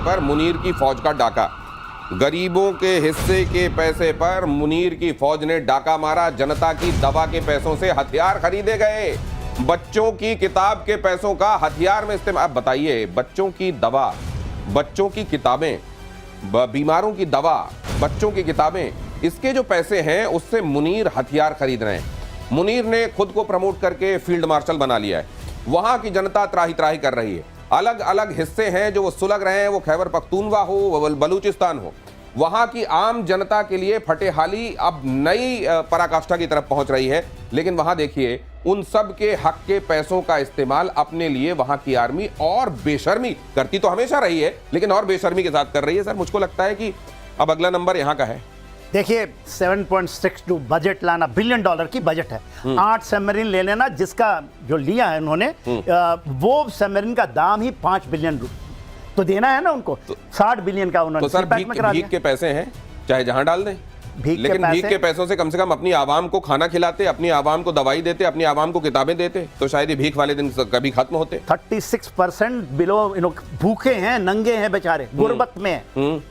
पर मुनीर की फौज का डाका। गरीबों के हिस्से के पैसे पर मुनीर की फौज ने डाका मारा। जनता की दवा के पैसों से हथियार खरीदे गए। बच्चों की किताब के पैसों का हथियार में इस्तेमाल। आप बताइए, बच्चों की दवा, बच्चों की किताबें, बीमारों की दवा, बच्चों की किताबें, इसके जो पैसे हैं उससे मुनीर हथियार खरीद रहे हैं। मुनीर ने खुद को प्रमोट करके फील्ड मार्शल बना लिया है। वहां की जनता त्राही त्राही कर रही है। अलग अलग हिस्से हैं जो वो सुलग रहे हैं, वो खैबर पख्तूनवा हो, वो बलूचिस्तान हो। वहां की आम जनता के लिए फटेहाली अब नई पराकाष्ठा की तरफ पहुंच रही है। लेकिन वहां देखिए, उन सब के हक के पैसों का इस्तेमाल अपने लिए वहां की आर्मी और बेशर्मी करती तो हमेशा रही है, लेकिन और बेशर्मी के साथ कर रही है। सर, मुझको लगता है कि अब अगला नंबर यहां का है। देखिए, 7.62 बजट लाना, $1 बिलियन की बजट है। 8 सबमरीन ले लेना, जिसका जो लिया है उन्होंने, वो सबमरीन का दाम ही $5 बिलियन तो देना है ना उनको। 60 बिलियन का उन्होंने तो सर भीख के पैसे हैं, चाहे जहां डाल दें। लेकिन भीख के पैसों से कम अपनी आवाम को खाना खिलाते, अपनी आवाम को दवाई देते, अपनी आवाम को किताबें देते, तो शायद ये भीख वाले दिन कभी खत्म होते। 36% बिलो भूखे हैं, नंगे हैं बेचारे, गुर्बत में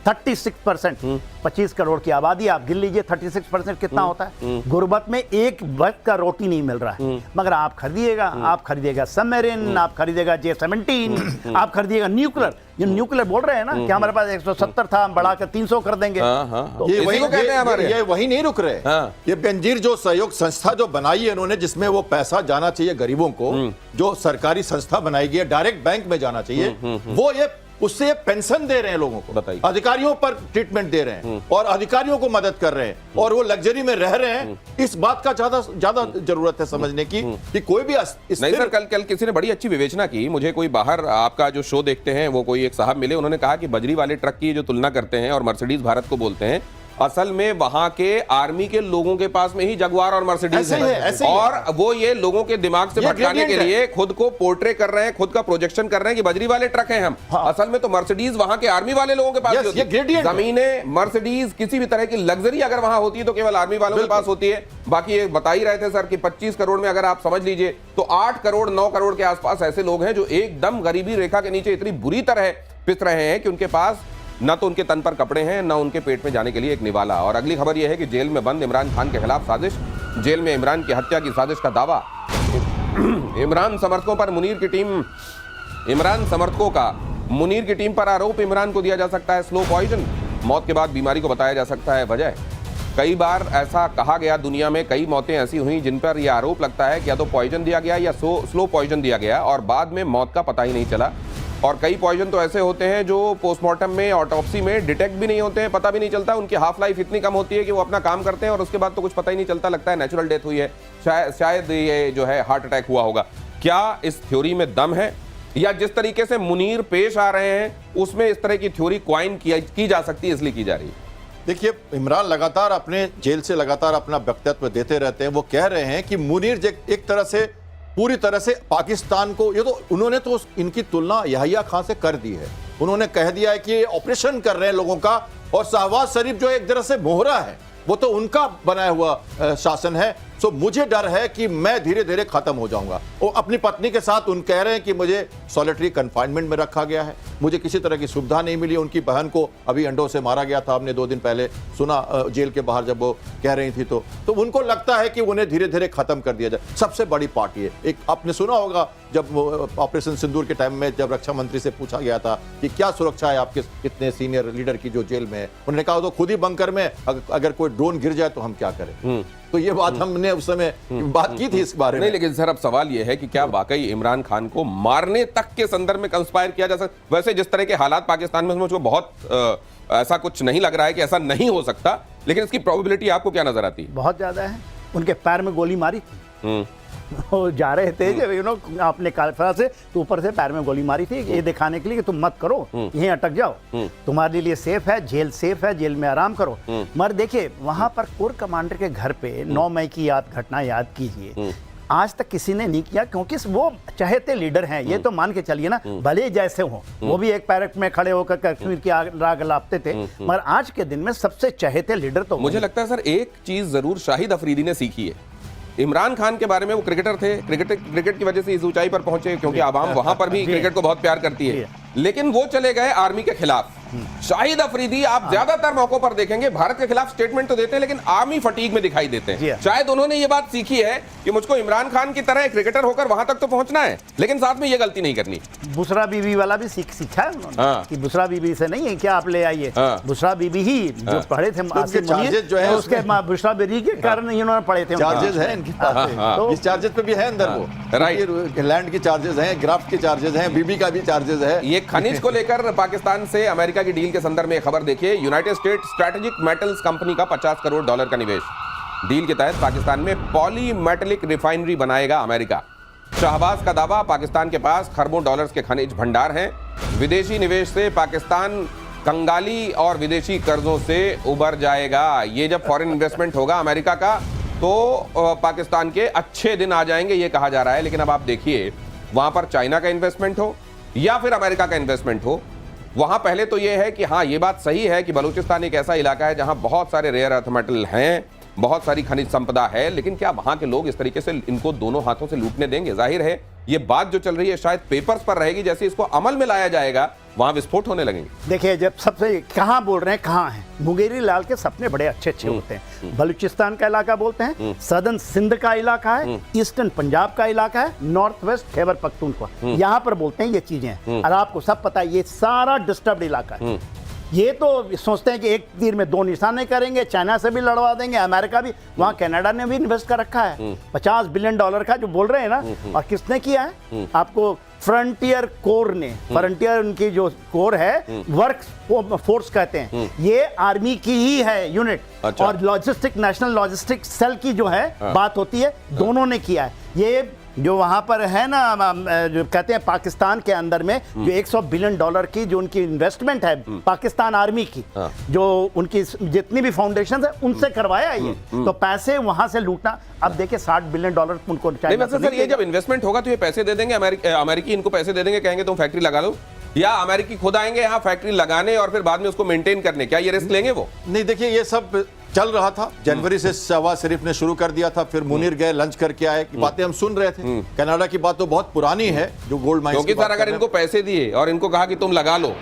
36%। 25 करोड़ की आबादी, आप गिन लीजिए 36% कितना होता है। गुर्बत में एक वक्त का रोटी नहीं मिल रहा है, मगर आप खरीदिएगा सबमरीन, आप खरीदिएगा J-17, आप खरीदिएगा न्यूक्लियर। ये न्यूक्लियर बोल रहे हैं ना कि हमारे पास 170 था, हम बढ़ाकर 300 कर देंगे। तो ये वही कहते हैं हमारे, ये वही नहीं रुक रहे। ये बेनजीर जो सहयोग संस्था जो बनाई है इन्होंने, जिसमें वो पैसा जाना चाहिए गरीबों को, जो सरकारी संस्था बनाई गई है, डायरेक्ट बैंक में जाना चाहिए, वो ये उससे ये पेंशन दे रहे हैं लोगों को, बताइए, अधिकारियों पर ट्रीटमेंट दे रहे हैं और अधिकारियों को मदद कर रहे हैं और वो लग्जरी में रह रहे हैं। इस बात का ज्यादा जरूरत है समझने की कि कोई भी नहीं सर, कल किसी ने बड़ी अच्छी विवेचना की। मुझे कोई बाहर आपका जो शो देखते हैं, वो कोई एक साहब मिले, उन्होंने कहा कि बजरी वाले ट्रक की जो तुलना करते हैं और मर्सिडीज भारत को बोलते हैं, असल में वहां के आर्मी के लोगों के पास में ही जगुआर और मर्सिडीज है, और वो ये लोगों के दिमाग से भटकाने के लिए खुद को पोर्ट्रे कर रहे हैं, खुद का प्रोजेक्शन कर रहे हैं कि बजरी वाले ट्रक हैं हम। असल में तो मर्सिडीज वहां के आर्मी वाले लोगों के पास होती है। जमीनें, मर्सिडीज, किसी भी तरह की लग्जरी अगर वहां होती है तो केवल आर्मी वालों के पास होती है। बाकी ये बता ही रहे थे सर कि 25 करोड़ में अगर आप समझ लीजिए तो 8 करोड़ 9 करोड़ के आसपास ऐसे लोग हैं जो एकदम गरीबी रेखा के नीचे इतनी बुरी तरह पिस रहे हैं कि उनके पास न तो उनके तन पर कपड़े हैं, न उनके पेट में जाने के लिए एक निवाला। और अगली खबर यह है कि जेल में बंद इमरान खान के खिलाफ साजिश, जेल में इमरान की हत्या की साजिश का दावा। इमरान समर्थकों पर मुनीर की टीम, इमरान समर्थकों का मुनीर की टीम पर आरोप, इमरान को दिया जा सकता है स्लो पॉइजन, मौत के बाद बीमारी को बताया जा सकता है वजह। कई बार ऐसा कहा गया, दुनिया में कई मौतें ऐसी हुई जिन पर यह आरोप लगता है कि या तो पॉइजन दिया गया या स्लो पॉइजन दिया गया और बाद में मौत का पता ही नहीं चला। और कई पॉइजन तो ऐसे होते हैं जो पोस्टमार्टम में, ऑटोप्सी में डिटेक्ट भी नहीं होते हैं, पता भी नहीं चलता, उनकी हाफ लाइफ इतनी कम होती है कि वो अपना काम करते हैं और उसके बाद तो कुछ पता ही नहीं चलता, लगता है नेचुरल डेथ हुई है, शायद ये जो है हार्ट अटैक हुआ होगा। क्या इस थ्योरी में दम है, या जिस तरीके से मुनीर पेश आ रहे हैं उसमें इस तरह की थ्योरी क्वाइन की जा सकती है, इसलिए की जा रही है? देखिए, इमरान लगातार अपने जेल से लगातार अपना वक्तव्य देते रहते हैं। वो कह रहे हैं कि मुनीर एक तरह से पूरी तरह से पाकिस्तान को, ये तो उन्होंने तो इनकी तुलना यहिया खान से कर दी है। उन्होंने कह दिया है कि ये ऑपरेशन कर रहे हैं लोगों का, और शहबाज शरीफ जो एक तरह से मोहरा है, वो तो उनका बनाया हुआ शासन है। सो मुझे डर है कि मैं धीरे धीरे खत्म हो जाऊंगा। वो अपनी पत्नी के साथ उन कह रहे हैं कि मुझे सॉलिटरी कन्फाइनमेंट में रखा गया है, मुझे किसी तरह की सुविधा नहीं मिली। उनकी बहन को अभी अंडों से मारा गया था, हमने 2 दिन पहले सुना जेल के बाहर जब वो कह रही थी, तो उनको लगता है कि उन्हें धीरे धीरे खत्म कर दिया जाए। सबसे बड़ी पार्टी है, एक आपने सुना होगा जब ऑपरेशन सिंदूर के टाइम में जब रक्षा मंत्री से पूछा गया था कि क्या सुरक्षा है आपके इतने सीनियर लीडर की जो जेल में है, उन्होंने कहा तो खुद ही बंकर में अगर कोई ड्रोन गिर जाए तो हम क्या करें। तो ये बात हमने उस समय बात की थी इस बारे में। नहीं, लेकिन सर अब सवाल ये है कि क्या वाकई इमरान खान को मारने तक के संदर्भ में कंस्पायर किया जा सकता? वैसे जिस तरह के हालात पाकिस्तान में, मुझको बहुत ऐसा कुछ नहीं लग रहा है कि ऐसा नहीं हो सकता, लेकिन इसकी प्रोबेबिलिटी आपको क्या नजर आती है? बहुत ज्यादा है। उनके पैर में गोली मारी थी, वो जा रहे थे जब अपने काफिला से, तो ऊपर से पैर में गोली मारी थी, ये दिखाने के लिए कि तुम मत करो, यहीं अटक जाओ, तुम्हारे लिए सेफ है, जेल सेफ है, जेल में आराम करो। मगर देखिए, वहां पर कोर कमांडर के घर पे 9 मई की घटना याद कीजिए, आज तक किसी ने नहीं किया, क्योंकि वो चहेते लीडर हैं, ये तो मान के चलिए ना, भले जैसे हो, वो भी एक पैरेट में खड़े होकर कश्मीर की राग लापते थे, मगर आज के दिन में सबसे चहेते लीडर तो मुझे लगता है सर एक चीज जरूर शाहिद अफरीदी ने सीखी है। इमरान खान के बारे में, वो क्रिकेटर थे, क्रिकेट की वजह से इस ऊंचाई पर पहुंचे, क्योंकि आवाम वहां पर भी क्रिकेट को बहुत प्यार करती है। लेकिन वो चले गए आर्मी के खिलाफ। शाहिद अफरीदी आप ज्यादातर मौकों पर देखेंगे भारत के खिलाफ स्टेटमेंट तो देते हैं लेकिन आर्मी फटीग में दिखाई देते जी हैं। हाँ। शायद उन्होंने ये बात सीखी है कि मुझको इमरान खान की तरह एक क्रिकेटर होकर वहां तक तो पहुंचना है, लेकिन साथ में ये गलती नहीं करनी। बुशरा बीबी वाला भी सीखा है उन्होंने हाँ। कि बुशरा बीबी से नहीं है क्या आप ले आइए। हाँ। बुशरा बीबी ही जो पढ़े थे उसके charges जो है उसके बुशरा बीबी के कारण ही उन्होंने पढ़े थे। चार्जेस हैं इनके पास, तो इस चार्जेस पे भी है अंदर वो, राइट। लैंड की चार्जेस हैं, ग्राफ्ट के चार्जेस हैं, बीबी का भी चार्जेस है। ये खनिज को लेकर पाकिस्तान से अमेरिका की डील के संदर्भ में खबर देखिए। United state strategic metals company का $50 करोड़ का निवेश। डील के तहत पाकिस्तान में पॉली मेटलिक रिफाइनरी बनाएगा अमेरिका। शहबाज का दावा, पाकिस्तान के पास खरबों डॉलर्स के खनिज भंडार हैं। विदेशी निवेश से पाकिस्तान कंगाली और विदेशी कर्जों से उबर जाएगा। ये जब फॉरेन इन्वेस्टमेंट होगा अमेरिका का तो पाकिस्तान के अच्छे दिन आ जाएंगे, ये कहा जा रहा है। लेकिन अब आप देखिए, वहां पर चाइना का इन्वेस्टमेंट हो या फिर अमेरिका का इन्वेस्टमेंट हो, वहां पहले तो यह है कि हाँ, ये बात सही है कि बलूचिस्तान एक ऐसा इलाका है जहां बहुत सारे रेयर अर्थ मेटल हैं, बहुत सारी खनिज संपदा है, लेकिन क्या वहां के लोग इस तरीके से इनको दोनों हाथों से लूटने देंगे? जाहिर है ये बात जो चल रही है शायद पेपर्स पर रहेगी, जैसे इसको अमल में लाया जाएगा वहां विस्फोट होने लगेंगे। देखिए, जब सबसे कहाँ बोल रहे हैं, कहाँ हैं, मुंगेरी लाल के सपने बड़े अच्छे अच्छे होते हैं। बलूचिस्तान का इलाका बोलते हैं, सदर्न सिंध का इलाका है, ईस्टर्न पंजाब का इलाका है, नॉर्थ वेस्ट खैबर पख्तूनख्वा, यहाँ पर बोलते हैं ये चीजें। और आपको सब पता है ये सारा डिस्टर्ब्ड इलाका है। ये तो सोचते हैं कि एक तीर में दो निशाने करेंगे, चाइना से भी लड़वा देंगे, अमेरिका भी, वहां कनाडा ने भी इन्वेस्ट कर रखा है $50 बिलियन का जो बोल रहे हैं ना। और किसने किया है? आपको फ्रंटियर कोर ने, फ्रंटियर उनकी जो कोर है, वर्क फोर्स कहते हैं, ये आर्मी की ही है यूनिट। अच्छा। और लॉजिस्टिक, नेशनल लॉजिस्टिक सेल की जो है बात होती है, दोनों ने किया है। ये जो वहां पर है ना, जो कहते हैं पाकिस्तान के अंदर में जो $100 बिलियन की जो उनकी इन्वेस्टमेंट है पाकिस्तान आर्मी की, जो उनकी जितनी भी फाउंडेशन है उनसे करवाया ये, तो पैसे वहां से लूटना। अब देखिए $60 बिलियन उनको नहीं, वैसे सर ये जब इन्वेस्टमेंट होगा तो ये पैसे दे देंगे, अमेरिकी इनको पैसे दे देंगे, कहेंगे तुम फैक्ट्री लगा लो, या अमेरिकी खुद आएंगे यहाँ फैक्ट्री लगाने और फिर बाद में उसको मेंटेन करने? क्या ये रिस्क लेंगे वो? नहीं, देखिए ये सब चल रहा था, जनवरी से शहबाज शरीफ ने शुरू कर दिया था, फिर मुनीर गए, लंच करके आए, बातें हम सुन रहे थे। कनाडा की बात तो बहुत पुरानी है, जो गोल्ड माइंस क्योंकि सर अगर इनको पैसे दिए और इनको कहा कि तुम लगा लो,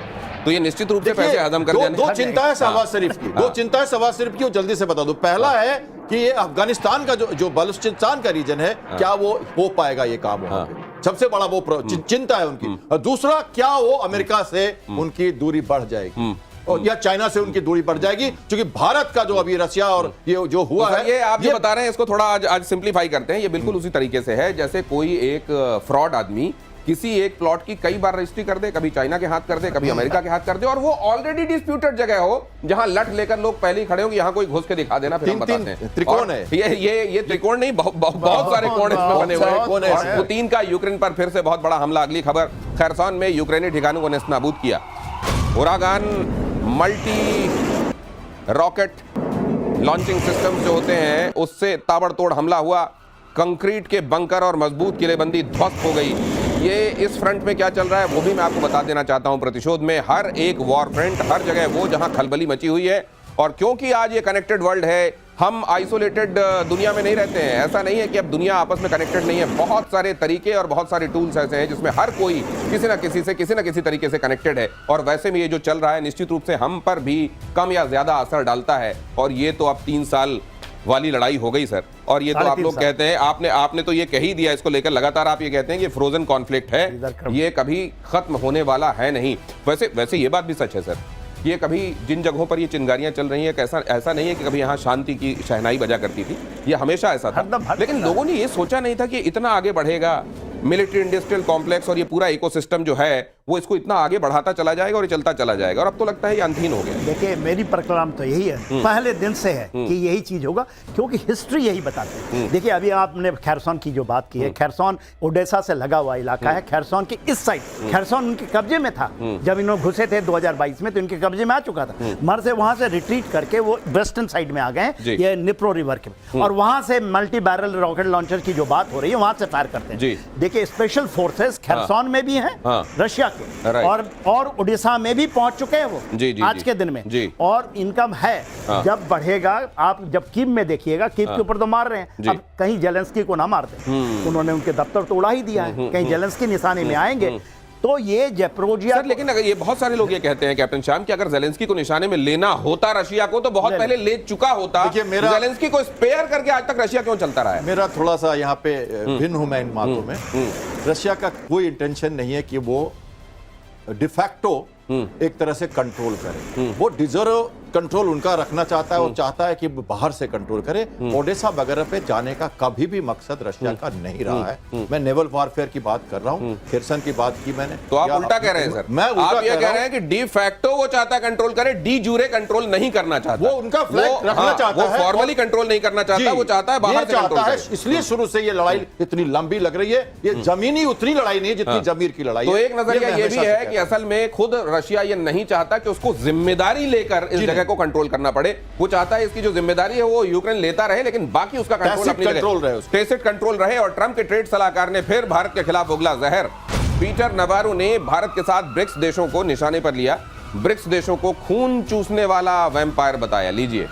तो ये निश्चित रूप से पैसे हजम कर जाने। दो चिंता है शहबाज शरीफ की, दो चिंता है शहबाज शरीफ की, वो जल्दी से बता दो। पहला है कि ये अफगानिस्तान का जो बलूचिस्तान का रीजन है, क्या वो हो पाएगा ये काम वहां पे? सबसे बड़ा वो चिंता है उनकी। और दूसरा, क्या वो अमेरिका से उनकी दूरी बढ़ जाएगी और या चाइना से उनकी दूरी बढ़ जाएगी? क्योंकि भारत का जो अभी रशिया और ये जो हुआ है, ये आप जो बता रहे हैं इसको थोड़ा आज सिंप्लीफाई करते हैं। ये बिल्कुल उसी तरीके से है जैसे कोई एक फ्रॉड आदमी किसी एक प्लॉट की कई बार रजिस्ट्री कर दे, कभी चाइना के हाथ कर दे, कभी अमेरिका के हाथ कर दे, और वो ऑलरेडी डिस्प्यूटेड जगह हो जहां लट लेकर लोग पहले ही खड़े हो कि यहां कोई घुस के दिखा देना, फिर हम बताते हैं। त्रिकोण है ये त्रिकोण नहीं, बहुत सारे कोण इसमें बने हुए हैं। और पुतिन का यूक्रेन पर फिर से बहुत बड़ा हमला। अगली खबर, खैरसॉन में यूक्रेनी ठिकानों को नेस्तनाबूद किया। उरागान मल्टी रॉकेट लॉन्चिंग सिस्टम जो होते हैं उससे ताबड़तोड़ हमला हुआ। कंक्रीट के बंकर और मजबूत किलेबंदी ध्वस्त हो गई। ये इस फ्रंट में क्या चल रहा है वो भी मैं आपको बता देना चाहता हूं। प्रतिशोध में हर एक वॉर फ्रंट, हर जगह वो जहां खलबली मची हुई है। और क्योंकि आज ये कनेक्टेड वर्ल्ड है, हम आइसोलेटेड दुनिया में नहीं रहते हैं। ऐसा नहीं है कि अब दुनिया आपस में कनेक्टेड नहीं है। बहुत सारे तरीके और बहुत सारे टूल्स ऐसे हैं जिसमें हर कोई किसी ना किसी तरीके से कनेक्टेड है। और वैसे में ये जो चल रहा है निश्चित रूप से हम पर भी कम या ज्यादा असर डालता है। और ये तो अब 3 साल वाली लड़ाई हो गई सर। और ये तो आप लोग कहते हैं, आपने तो ये कह ही दिया, इसको लेकर लगातार आप ये कहते हैं कि फ्रोजन कॉन्फ्लिक्ट है, ये कभी खत्म होने वाला है नहीं। वैसे ये बात भी सच है सर, ये कभी जिन जगहों पर ये चिंगारियां चल रही हैं, ऐसा नहीं है कि कभी यहाँ शांति की शहनाई बजा करती थी, ये हमेशा ऐसा था। लेकिन लोगों ने ये सोचा नहीं था कि इतना आगे बढ़ेगा। मिलिट्री इंडस्ट्रियल कॉम्प्लेक्स और ये पूरा इकोसिस्टम जो है वो इसको इतना आगे बढ़ाता चला जाएगा और ये चलता चला जाएगा। और अब तो लगता है ये अंतहीन हो गया। देखिए, मेरी परिकल्पना तो यही है, पहले दिन से है कि यही चीज होगा, क्योंकि हिस्ट्री यही बताती है। देखिए, अभी आपने खैरसॉन की जो बात की है, खैरसॉन ओडेसा से लगा हुआ इलाका है। खैरसॉन के इस साइड, खैरसॉन उनके कब्जे में था जब इन्होंने घुसे थे 2022 में, तो इनके कब्जे में आ चुका था। मर से वहां से रिट्रीट करके वो वेस्टर्न साइड में आ गए हैं, ये निप्रो रिवर के, और वहां से मल्टी बैरल रॉकेट लॉन्चर की जो बात हो रही है वहां से फायर करते हैं। देखिए, स्पेशल फोर्सेस खैरसॉन में भी हैं, रशिया के, और उड़ीसा में भी पहुंच चुके हैं वो आज के दिन में। और इनकम है, जब बढ़ेगा, आप जब कीव में देखिएगा, कीव के ऊपर तो मार रहे हैं, अब कहीं जेलेंस्की को ना मार दें, उन्होंने उनके दफ्तर तो उड़ा ही दिया है, कहीं जेलेंस्की निशाने में आएंगे। तो ये जेप्रोजिया सर, लेकिन अगर ये बहुत सारे लोग ये कहते हैं कैप्टन श्याम कि अगर जेलेंस्की को निशाने में लेना होता रशिया को तो बहुत पहले ले चुका होता। देखिए, मेरा- जेलेंस्की को स्पेयर करके आज तक रशिया क्यों चलता रहा है? मेरा थोड़ा सा यहाँ पे भिन्न हूं मैं इन बातों में। रशिया का कोई इंटेंशन नहीं है कि वो डिफैक्टो एक तरह से कंट्रोल करे। वो डिजर्व कंट्रोल उनका रखना चाहता है, वो चाहता है कि बाहर से कंट्रोल करे। ओडेसा वगैरह पे जाने का कभी भी मकसद रशिया का नहीं रहा है। मैं नेवल वॉरफेयर की बात कर रहा हूं, खिरसन की बात की मैंने। तो आप या उल्टा कह रहे हैं सर। मैं उल्टा आप ये कह रहा रहे हैं कि डी फैक्टो वो चाहता है कंट्रोल करे, डी जूरे कंट्रोल नहीं करना चाहता। वो उनका फ्लैग रखना चाहता है। वो फॉर्मली कंट्रोल नहीं करना चाहता, वो चाहता है बाहर से कंट्रोल करे। इसलिए शुरू से ये लड़ाई इतनी लंबी लग रही है। ये जमीनी उतनी लड़ाई नहीं है जितनी जमीर की लड़ाई है। तो एक नजरिया मैं ये भी हमेशा से है कि कहता असल में खुद रशिया ये नहीं चाहता कि उसको जिम्मेदारी लेकर इस जगह को कंट्रोल करना पड़े। वो चाहता है इसकी जो जिम्मेदारी है वो यूक्रेन लेता रहे, लेकिन बाकी उसका कंट्रोल Tacit अपनी control रहे जगह उसका। टैसिट कंट्रोल रहे। और ट्रंप के ट्रेड सलाहकार ने फिर भारत के खिलाफ उगला जहर। पीटर नवारो ने भारत के साथ ब्रिक्स देशों को निशाने पर लिया। ब्रिक्स देशों को खून चूसने वाला वैम्पायर बताया। लीजिए,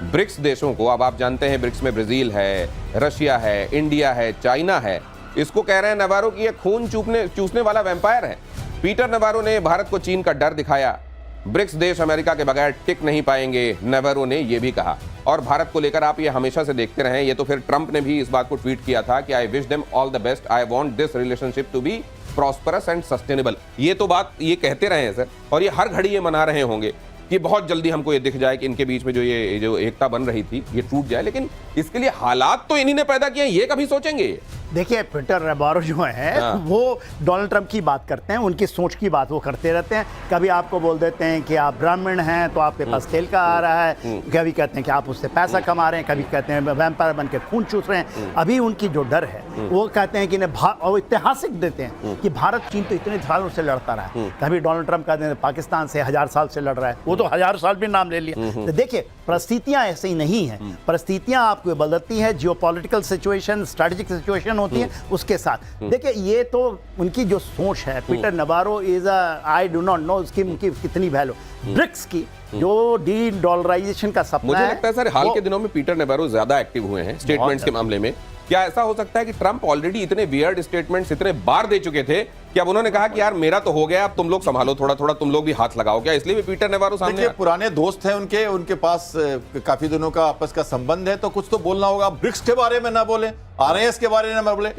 ब्रिक्स देशों को, अब आप जानते हैं ब्रिक्स में ब्राजील है, रशिया है, इंडिया है, चाइना है। इसको कह रहे हैं नवारो कि ये खून चूसने वाला वैम्पायर है। पीटर नवारो ने भारत को चीन का डर दिखाया। ब्रिक्स देश अमेरिका के बगैर टिक नहीं पाएंगे, नवारो ने यह भी कहा। और भारत को लेकर आप ये हमेशा से देखते रहे, ये तो फिर ट्रंप ने भी इस बात को ट्वीट किया था कि I wish them all the best, I want this relationship to be prosperous and sustainable. ये तो बात ये कहते रहे हैं सर, और ये हर घड़ी ये मना रहे होंगे कि बहुत जल्दी हमको ये दिख जाए कि इनके बीच में जो एकता बन रही थी ये टूट जाए। लेकिन इसके लिए हालात तो इन्हीं ने पैदा किए हैं, ये कभी सोचेंगे? देखिए, पीटर नवारो जो है वो डोनाल्ड ट्रंप की बात करते हैं, उनकी सोच की बात वो करते रहते हैं। कभी आपको बोल देते हैं कि आप ब्राह्मण हैं तो आपके पास तेल का आ रहा है, कभी कहते हैं कि आप उससे पैसा कमा रहे हैं, कभी कहते हैं वैम्पायर बन के खून चूस रहे हैं। अभी उनकी जो डर है वो कहते हैं कि वो ऐतिहासिक देते हैं कि भारत चीन तो इतने सालों से लड़ता रहा है। कभी डोनाल्ड ट्रंप कहते हैं पाकिस्तान से 1000 साल से लड़ रहा है, वो तो 1000 साल भी नाम ले लिया। तो देखिए, परिस्थितियां ऐसी नहीं है, परिस्थितियां आपको बदलती है, जियोपॉलिटिकल सिचुएशन, स्ट्रेटेजिक सिचुएशन होती है उसके साथ। देखिए, ये तो उनकी जो सोच है, Peter Navarro is I do not know उसकी उनकी कितनी वैल्यू। ब्रिक्स की जो डी डॉलराइजेशन का सपना मुझे है, लगता है सर हाल के दिनों में पीटर नवारो ज्यादा एक्टिव हुए हैं स्टेटमेंट्स के मामले में। क्या ऐसा हो सकता है कि ट्रंप ऑलरेडी इतने वियर्ड स्टेटमेंट्स इतने बार दे चुके थे कि अब उन्होंने कहा कि यार मेरा तो हो गया, अब तुम लोग संभालो, थोड़ा थोड़ा तुम लोग भी हाथ लगाओ? क्या इसलिए भी पीटर नवारो सामने देखिए, पुराने दोस्त हैं उनके पास काफी दिनों का आपस का संबंध है, तो कुछ तो बोलना होगा। ब्रिक्स के बारे में ना बोले, आरएस के बारे में ना बोले।